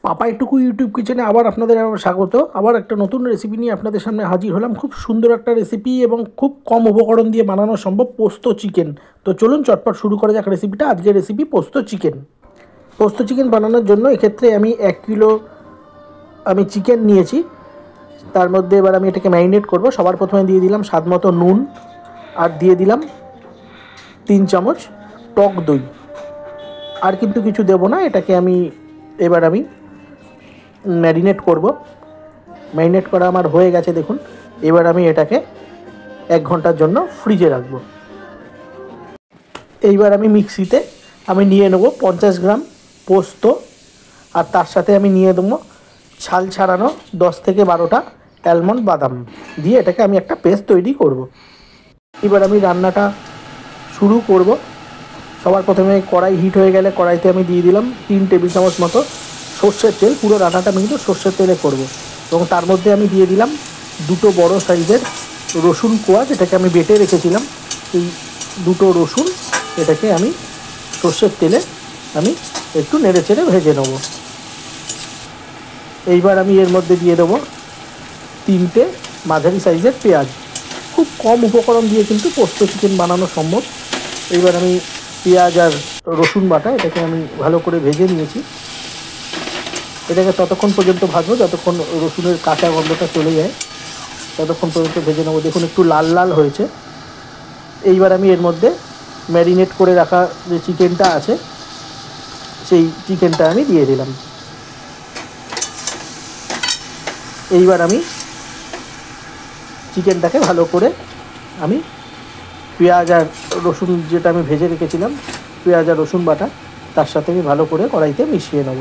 পাপাইটুকু YouTube কিচেনে আবার আপনাদের স্বাগত। আবার একটা নতুন রেসিপি নিয়ে আপনাদের সামনে হাজির হলাম। খুব সুন্দর একটা রেসিপি এবং খুব কম উপকরণ দিয়ে বানানো সম্ভব, পোস্ত চিকেন। তো চলুন চটপট শুরু করা যাক রেসিপিটা। আজকের রেসিপি পোস্ত চিকেন। পোস্ত চিকেন বানানোর জন্য এক্ষেত্রে আমি 1 কিলো চিকেন নিয়েছি। তার মধ্যে এবার আমি এটাকে ম্যারিনেট করব। সবার প্রথমে দিয়ে দিলাম স্বাদ মতো নুন, আর দিয়ে দিলাম 3 চামচ টক দই। আর কিন্তু কিছু দেবো না। এটাকে এবার আমি ম্যারিনেট করব। ম্যারিনেট করা আমার হয়ে গেছে দেখুন। এবার আমি এটাকে 1 ঘন্টার জন্য ফ্রিজে রাখবো। এইবার আমি মিক্সিতে নিয়ে নেব 50 গ্রাম পোস্ত, আর তার সাথে আমি নিয়ে দেবো ছাল ছাড়ানো 10 থেকে 12টা অ্যালমন্ড বাদাম দিয়ে এটাকে আমি একটা পেস্ট তৈরি করব। এবার আমি রান্নাটা শুরু করব। সবার প্রথমে কড়াই হিট হয়ে গেলে কড়াইতে আমি দিয়ে দিলাম 3 টেবিল চামচ মতো সর্ষের তেল। পুরো রান্নাটা আমি কিন্তু সর্ষের তেলে করব। এবং তার মধ্যে আমি দিয়ে দিলাম 2টো বড় সাইজের রসুন কোয়া, যেটাকে আমি বেটে রেখেছিলাম। এই 2টো রসুন এটাকে আমি সর্ষের তেলে একটু নেড়ে চেড়ে ভেজে নেব। এইবার আমি এর মধ্যে দিয়ে দেবো 3টে মাঝারি সাইজের পেঁয়াজ। খুব কম উপকরণ দিয়ে কিন্তু পোস্ত চিকেন বানানো সম্ভব। এইবার আমি পেঁয়াজ আর রসুন বাটা এটাকে আমি ভালো করে ভেজে নিয়েছি। এটাকে ততক্ষণ পর্যন্ত ভাজবো যতক্ষণ রসুনের কাঁচা গন্ধটা চলে যায়, ততক্ষণ পর্যন্ত ভেজে নেবো। দেখুন একটু লাল লাল হয়েছে। এইবার আমি এর মধ্যে ম্যারিনেট করে রাখা যে চিকেনটা আছে সেই চিকেনটা আমি দিয়ে দিলাম। এইবার আমি চিকেনটাকে ভালো করে পেঁয়াজ আর রসুন যেটা আমি ভেজে রেখেছিলাম, পেঁয়াজ আর রসুন বাটা, তার সাথে আমি ভালো করে কড়াইতে মিশিয়ে নেব।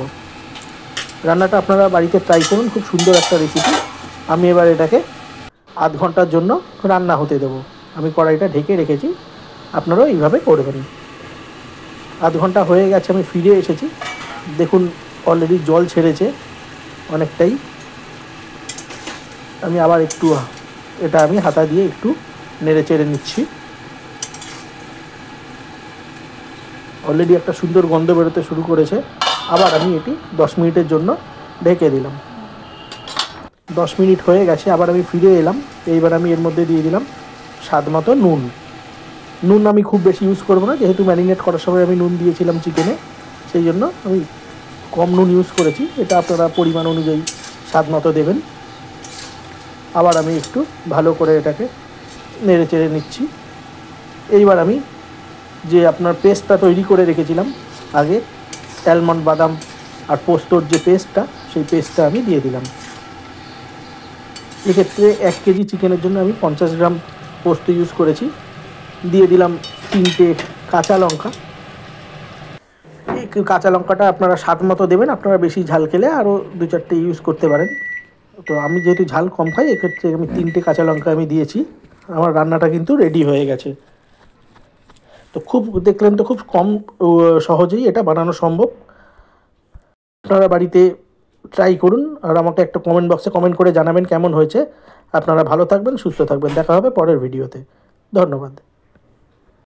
রান্নাটা আপনারা বাড়িতে ট্রাই করুন, খুব সুন্দর একটা রেসিপি। আমি এবার এটাকে আধ ঘন্টার জন্য রান্না হতে দেবো। আমি কড়াইটা ঢেকে রেখেছি, আপনারাও এইভাবে করবেন। আধ ঘন্টা হয়ে গেছে, আমি ফিরে এসেছি। দেখুন অলরেডি জল ছেড়েছে অনেকটাই। আমি আবার একটু আমি হাতা দিয়ে একটু নেড়ে চেড়ে নিচ্ছি। অলরেডি একটা সুন্দর গন্ধ বেরোতে শুরু করেছে। আবার আমি এটি 10 মিনিটের জন্য ঢেকে দিলাম। 10 মিনিট হয়ে গেছে, আবার আমি ফিরে এলাম। এইবার আমি এর মধ্যে দিয়ে দিলাম স্বাদ মতো নুন। আমি খুব বেশি ইউজ করবো না, যেহেতু ম্যারিনেট করার সময় আমি নুন দিয়েছিলাম চিকেনে, সেই জন্য আমি কম নুন ইউজ করেছি। এটা আপনারা পরিমাণ অনুযায়ী স্বাদ মতো দেবেন। আবার আমি একটু ভালো করে এটাকে নেড়ে চেড়ে নিচ্ছি। এইবার আমি যে আপনার পেস্টটা তৈরি করে রেখেছিলাম আগে, অ্যালমন্ড বাদাম আর পোস্তর যে পেস্টটা, সেই পেস্টটা আমি দিয়ে দিলাম। এক্ষেত্রে 1 কেজি চিকেনের জন্য আমি 50 গ্রাম পোস্ত ইউজ করেছি। দিয়ে দিলাম 3টে কাঁচা লঙ্কা। এই কাঁচা লঙ্কাটা আপনারা স্বাদ মতো দেবেন। আপনারা বেশি ঝাল খেলে আরও 2-4টে ইউজ করতে পারেন। তো আমি যেহেতু ঝাল কম খাই, এক্ষেত্রে আমি 3টে কাঁচা লঙ্কা দিয়েছি। আমার রান্নাটা কিন্তু রেডি হয়ে গেছে। তো দেখলেন তো খুব কম সহজেই এটা বানানো সম্ভব। আপনারা বাড়িতে ট্রাই করুন, আর আমাকে একটা কমেন্ট বক্সে কমেন্ট করে জানাবেন কেমন হয়েছে। আপনারা ভালো থাকবেন, সুস্থ থাকবেন। দেখা হবে পরের ভিডিওতে। ধন্যবাদ।